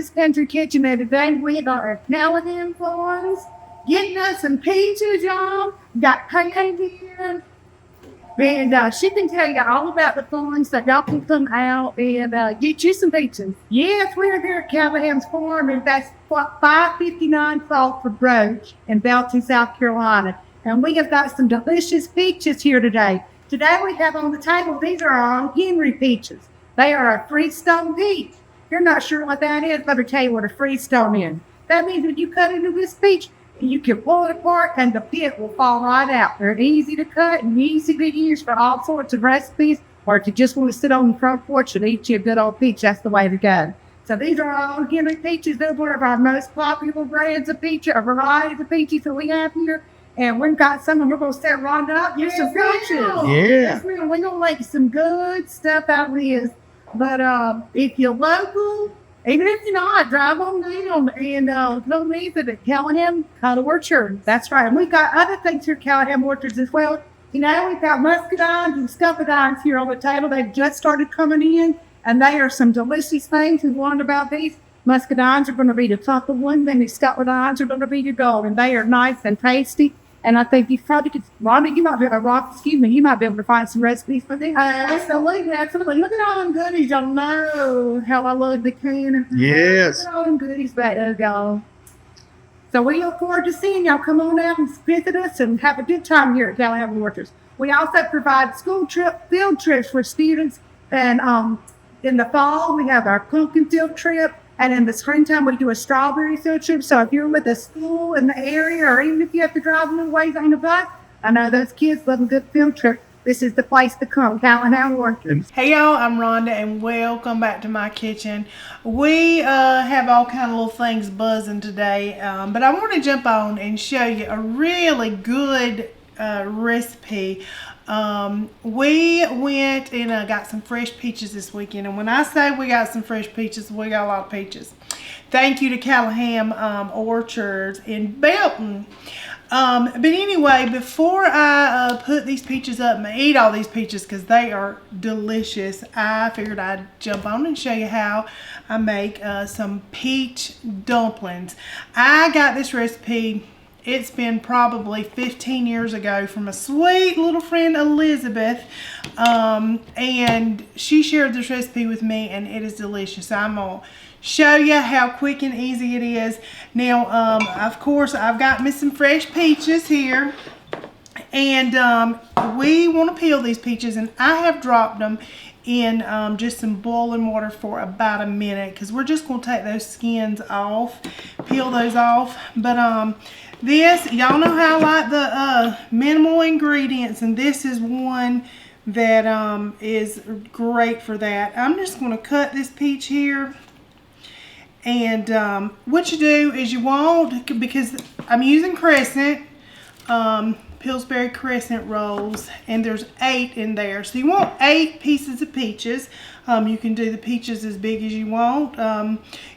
Rhonda's Country Kitchen, and today we got our Callahan farms, getting us some peaches, y'all. Got candy in, and she can tell you all about the farms that y'all can come out and get you some peaches. Yes, we're here at Callahan's Farm, and that's 559 Salford Road in Belton, South Carolina. And we have got some delicious peaches here today. Today we have on the table, these are our Henry peaches. They are a freestone peach. If you're not sure what that is, let me tell you what a freestone is. That means when you cut into this peach, you can pull it apart and the pit will fall right out. They're easy to cut and easy to use for all sorts of recipes, or if you just want to sit on the front porch and eat you a good old peach, that's the way to go. So these are all Henry peaches. They're one of our most popular brands of peach, a variety of peaches that we have here. And we've got some, and we're going to set Rhonda up. Use some peaches. Yeah. Yes, ma'am. We're going to make some good stuff out of this. But if you're local, even if you're not, drive on down and go visit at Callahan Orchard. That's right. And we've got other things here at Callahan Orchards as well. You know, we've got muscadines and scuppidines here on the table. They've just started coming in, and they are some delicious things. We've learned about these. Muscadines are going to be the top of one, then the scuppidines are going to be your gold, and they are nice and tasty. And I think you probably could, Rhonda, you might be able to find some recipes for this. Absolutely. Look at all them goodies. Y'all know how I love the can. Yes. Look at all them goodies back there, y'all. So we look forward to seeing y'all come on out and visit us and have a good time here at Callahan Orchards. We also provide field trips for students. And in the fall, we have our pumpkin field trip. And in the springtime, we do a strawberry field trip. So if you're with a school in the area, or even if you have to drive a little ways on a bus, I know those kids love a good field trip. This is the place to come, Callahan Orchards. Hey y'all, I'm Rhonda and welcome back to my kitchen. We have all kind of little things buzzing today, but I want to jump on and show you a really good recipe. We went and got some fresh peaches this weekend, and when I say we got some fresh peaches, we got a lot of peaches. Thank you to Callahan Orchards in Belton. But anyway, before I put these peaches up and eat all these peaches because they are delicious, I figured I'd jump on and show you how I make some peach dumplings. I got this recipe, it's been probably 15 years ago, from a sweet little friend, Elizabeth, and she shared this recipe with me, and it is delicious. I'm going to show you how quick and easy it is. Now, of course, I've got me some fresh peaches here, and we want to peel these peaches, and I have dropped them in just some boiling water for about a minute, because we're just going to take those skins off, peel those off. But this, y'all know how I like the minimal ingredients, and this is one that is great for that. I'm just going to cut this peach here, and what you do is you want, because I'm using crescent, Pillsbury crescent rolls, and there's 8 in there, so you want 8 pieces of peaches. You can do the peaches as big as you want.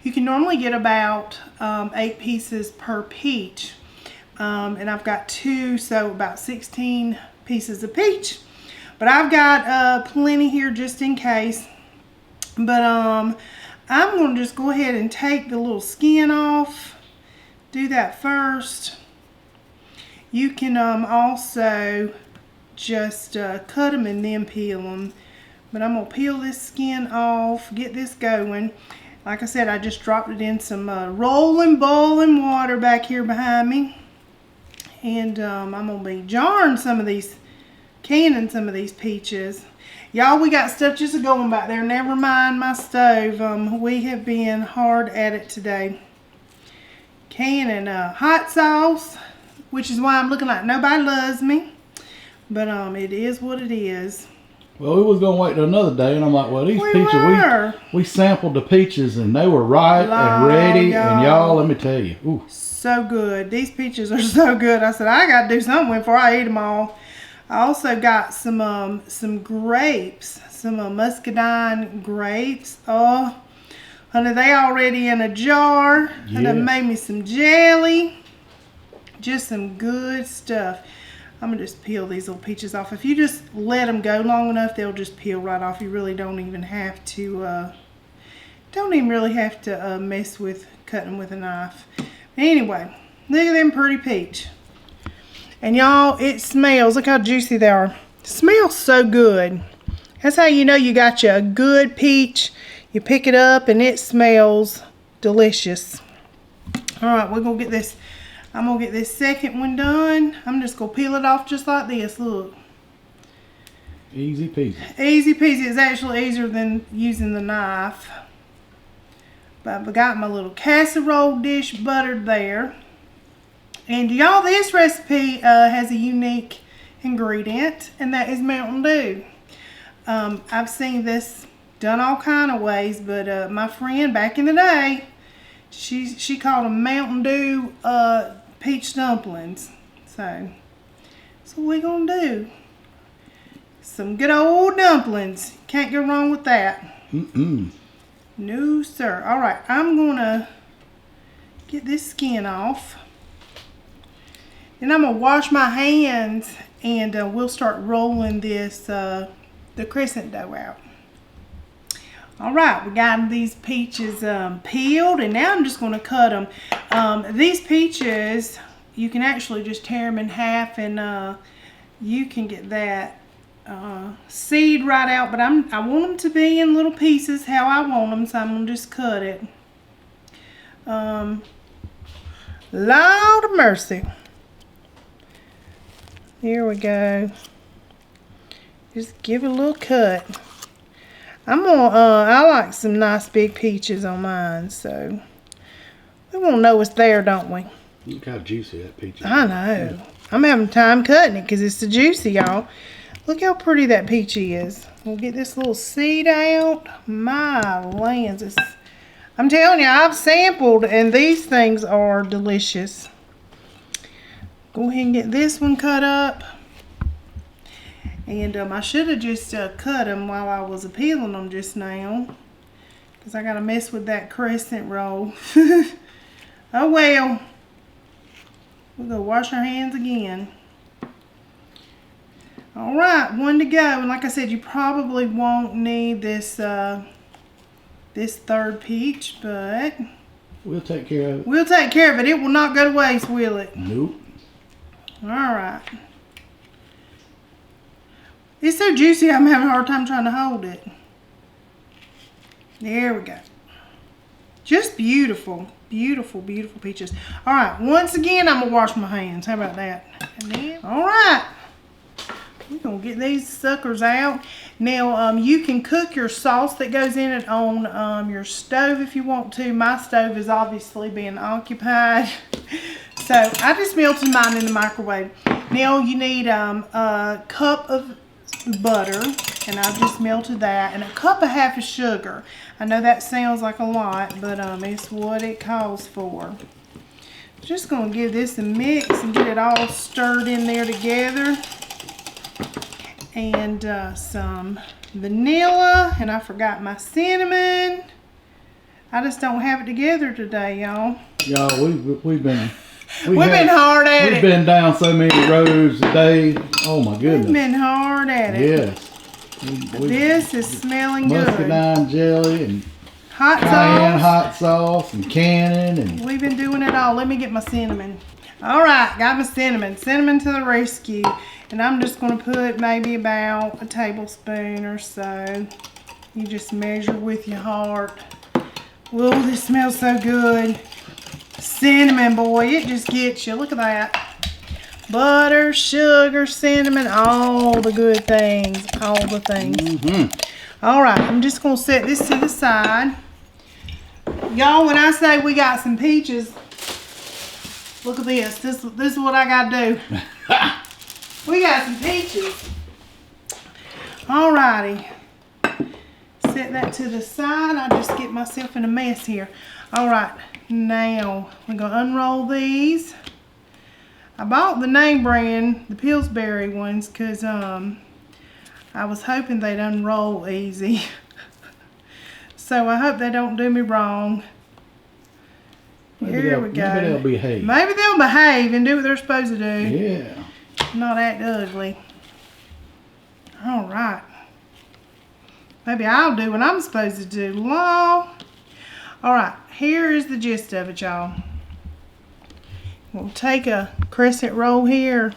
You can normally get about 8 pieces per peach. And I've got 2, so about 16 pieces of peach. But I've got plenty here just in case. But I'm going to just go ahead and take the little skin off. Do that first. You can also just cut them and then peel them. But I'm going to peel this skin off, get this going. Like I said, I just dropped it in some rolling, boiling water back here behind me. And I'm going to be jarring some of these, canning some of these peaches. Y'all, we got stuff just going back there. Never mind my stove. We have been hard at it today. Canning hot sauce, which is why I'm looking like nobody loves me. But it is what it is. Well, we was going to wait till another day, and I'm like, well, these peaches, we sampled the peaches, and they were ripe and ready. And y'all, let me tell you, ooh. So good. These peaches are so good. I said, I got to do something before I eat them all. I also got some grapes, some muscadine grapes. Oh, honey, they already in a jar. Yes. And I made me some jelly. Just some good stuff. I'm going to just peel these little peaches off. If you just let them go long enough, they'll just peel right off. You really don't even have to Don't even really have to mess with cutting with a knife. Anyway, look at them pretty peach. And y'all, it smells, look how juicy they are. It smells so good. That's how you know you got you a good peach. You pick it up and it smells delicious. All right, we're gonna get this, I'm gonna get this second one done. I'm just gonna peel it off just like this, look. Easy peasy. Easy peasy. It's actually easier than using the knife. But I've got my little casserole dish buttered there. And y'all, this recipe has a unique ingredient, and that is Mountain Dew. I've seen this done all kind of ways, but my friend back in the day, she called them Mountain Dew peach dumplings. So that's what we're gonna do. Some good old dumplings. Can't go wrong with that. No, sir. All right, I'm gonna get this skin off. And I'm gonna wash my hands, and we'll start rolling this, the crescent dough out. All right, we got these peaches peeled, and now I'm just gonna cut them. These peaches, you can actually just tear them in half, and you can get that seed right out, but I want them to be in little pieces how I want them, so I'm gonna just cut it. Lord of mercy. Here we go. Just give it a little cut. I'm gonna I like some nice big peaches on mine, so we won't know it's there, don't we? Look how juicy that peach is. I know. I'm having time cutting it because it's so juicy, y'all. Look how pretty that peachy is. We'll get this little seed out. My lands. I'm telling you, I've sampled, and these things are delicious. Go ahead and get this one cut up. And I should have just cut them while I was peeling them just now, because I got to mess with that crescent roll. Oh well. We'll go wash our hands again. All right, one to go. And like I said, you probably won't need this this third peach, but we'll take care of it. We'll take care of it. It will not go to waste, will it? Nope. All right. It's so juicy, I'm having a hard time trying to hold it. There we go. Just beautiful. Beautiful, beautiful peaches. All right, once again, I'm going to wash my hands. How about that? And then, all right. We're going to get these suckers out. Now, you can cook your sauce that goes in it on your stove if you want to. My stove is obviously being occupied. So, I just melted mine in the microwave. Now, you need a cup of butter, and I've just melted that, and a cup and a half of sugar. I know that sounds like a lot, but it's what it calls for. Just going to give this a mix and get it all stirred in there together. And some vanilla, and I forgot my cinnamon. I just don't have it together today, y'all. Y'all, we've been hard at it. We've been down so many roads today. Oh my goodness. We've been hard at it. Yes. This is smelling good. Muscadine jelly and hot cayenne sauce. hot sauce and cannon, and we've been doing it all. Let me get my cinnamon. All right, got my cinnamon. Cinnamon to the rescue. And I'm just going to put maybe about a tablespoon or so. You just measure with your heart. Whoa, this smells so good. Cinnamon, boy, it just gets you. Look at that. Butter, sugar, cinnamon, all the good things. All the things. All right, I'm just going to set this to the side. Y'all, when I say we got some peaches, look at this. This is what I got to do. We got some peaches. Alrighty. Set that to the side. I just get myself in a mess here. Alright, now we're going to unroll these. I bought the name brand, the Pillsbury ones, because I was hoping they'd unroll easy. So I hope they don't do me wrong. Here we go. Maybe they'll behave. Maybe they'll behave and do what they're supposed to do. Yeah. Not act ugly. All right. Maybe I'll do what I'm supposed to do. Law. All right, here is the gist of it, y'all. We'll take a crescent roll here.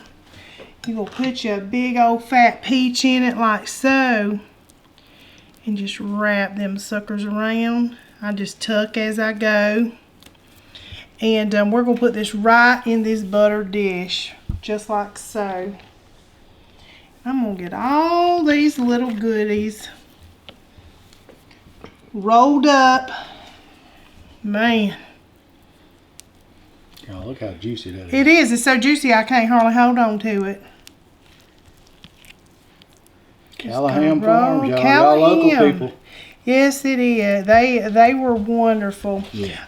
You're going to put your big old fat peach in it like so. And just wrap them suckers around. I just tuck as I go. And we're going to put this right in this buttered dish. Just like so. I'm going to get all these little goodies rolled up. Man. Oh, look how juicy that is. It is. It's so juicy I can't hardly hold on to it. Callahan Farms, y'all local people. Yes, it is. They were wonderful. Yeah.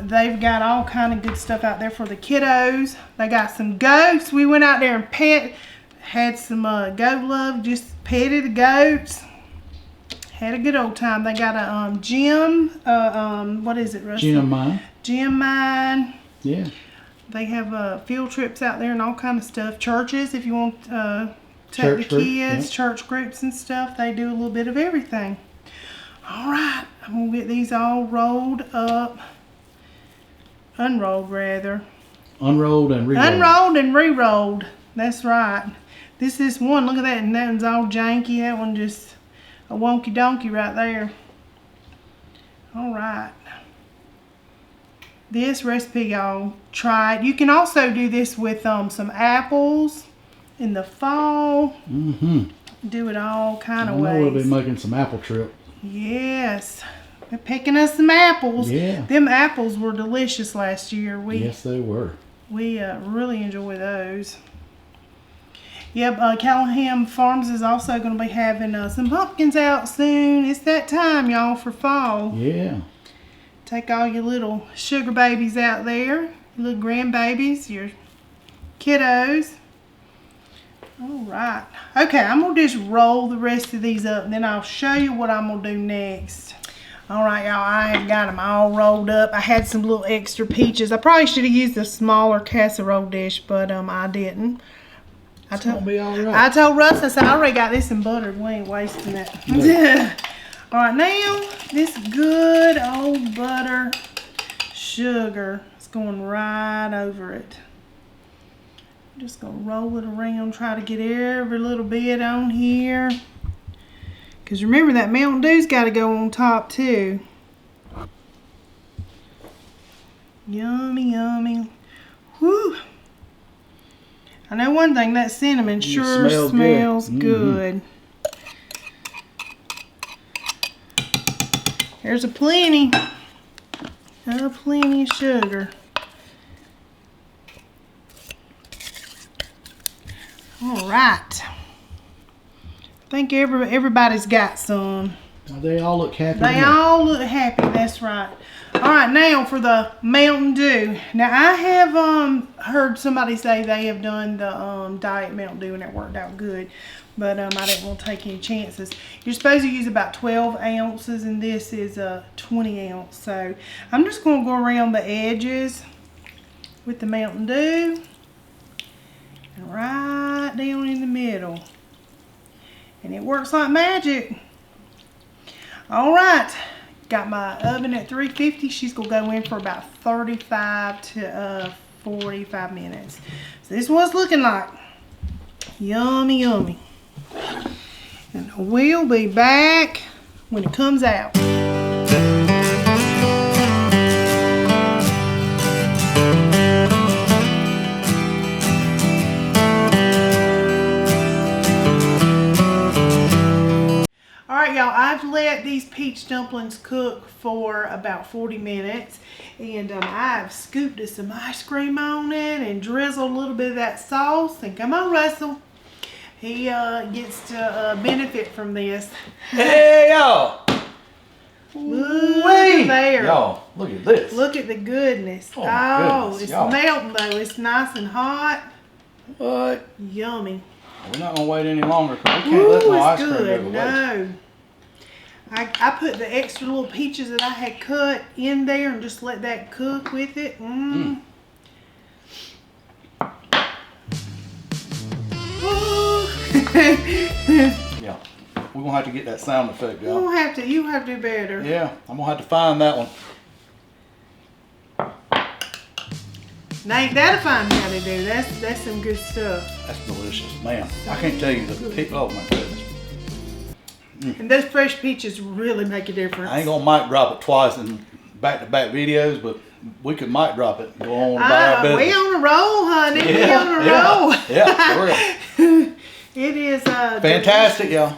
They've got all kind of good stuff out there for the kiddos. They got some goats. We went out there and had some goat love. Just petted the goats. Had a good old time. They got a gym. What is it, Rusty? Gym mine. Gym mine. Yeah. They have field trips out there and all kind of stuff. Churches, if you want take the kids, church groups and stuff. They do a little bit of everything. All right, I'm going to get these all rolled up. Unrolled, rather. Unrolled and re-rolled. Unrolled and re-rolled. That's right. This is one. Look at that. And that one's all janky. That one just a wonky donkey right there. All right. This recipe, y'all, try it. You can also do this with some apples in the fall. Mm-hmm. Do it all kind of ways. I know we'll be making some apple trip. Yes. They're picking us some apples. Yeah. Them apples were delicious last year. Yes, they were. We really enjoy those. Yep, Callahan Farms is also going to be having some pumpkins out soon. It's that time, y'all, for fall. Yeah. Take all your little sugar babies out there, your little grandbabies, your kiddos. All right. Okay, I'm going to just roll the rest of these up, and then I'll show you what I'm going to do next. All right, y'all, I have got them all rolled up. I had some little extra peaches. I probably should have used a smaller casserole dish, but I didn't. It's going to be all right. I told Russ, I said, I already got this in buttered. We ain't wasting it. No. All right, now this good old butter sugar is going right over it. I'm just going to roll it around, try to get every little bit on here. Because remember, that Mountain Dew's got to go on top too. Yummy, yummy. Whew. I know one thing, that cinnamon sure smells good. There's plenty of sugar. All right. I think everybody's got some. They all look happy. They all look happy, that's right. All right, now for the Mountain Dew. Now, I have heard somebody say they have done the Diet Mountain Dew and it worked out good. But I didn't want to take any chances. You're supposed to use about 12 ounces, and this is a 20 ounce. So I'm just going to go around the edges with the Mountain Dew and right down in the middle. And it works like magic. All right, got my oven at 350. She's going to go in for about 35 to 45 minutes. So this is what it's looking like. Yummy, yummy. And we'll be back when it comes out. Alright, y'all, I've let these peach dumplings cook for about 40 minutes. And I've scooped some ice cream on it and drizzled a little bit of that sauce. And come on, Russell. He gets to benefit from this. Hey, y'all! Look at there. Y'all, look at this. Look at the goodness. Oh, goodness, it's y'all. melting though. It's nice and hot. What? Yummy. We're not going to wait any longer because we can't let no ice cream go to waste. No. I put the extra little peaches that I had cut in there and just let that cook with it. Yeah, we're gonna have to get that sound effect, y'all. You have to do better. Yeah, I'm gonna have to find that one. Now ain't that a fine how they do? That's some good stuff. That's delicious, man. I can't tell you oh my goodness. And those fresh peaches really make a difference. I ain't gonna mic drop it twice in back-to-back videos, but we could mic drop it and go on about our business. We on a roll, honey. We Yeah, on a roll. yeah, for real. It is Fantastic, y'all.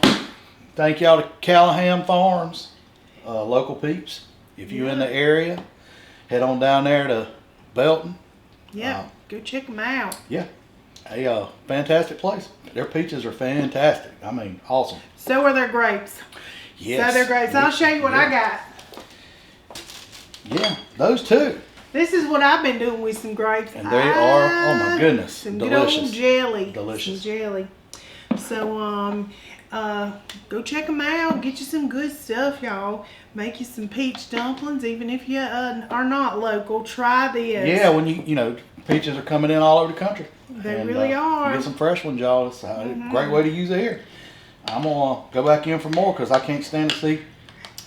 Thank y'all to Callahan Farms, local peeps. If you're in the area, head on down there to Belton. Yeah, go check them out. Yeah, a fantastic place. Their peaches are fantastic. I mean, awesome. So are their grapes. Yes. So they're grapes. I'll show you what I got. Yeah, those two. This is what I've been doing with some grapes. And they are, oh my goodness, some delicious. good old jelly. Delicious. Some jelly. So, go check them out. Get you some good stuff, y'all. Make you some peach dumplings, even if you are not local. Try this. Yeah, when you know, peaches are coming in all over the country. They really are. Get some fresh ones, y'all. It's a great way to use it here. I'm going to go back in for more because I can't stand to see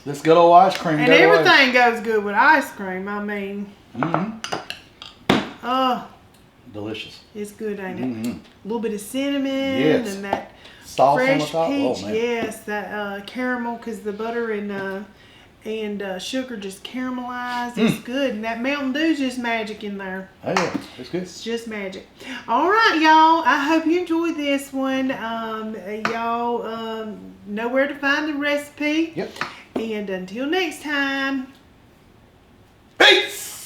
this good old ice cream And go away. everything goes good with ice cream. I mean, delicious. it's good, ain't it? A little bit of cinnamon and that Sauce on the fresh top. peach. Oh, man. Yes, that caramel, because the butter and sugar just caramelized. It's good. And that Mountain Dew's just magic in there. Oh, yeah. It's good. It's just magic. All right, y'all. I hope you enjoyed this one. Y'all know where to find the recipe. Yep. And until next time. Peace!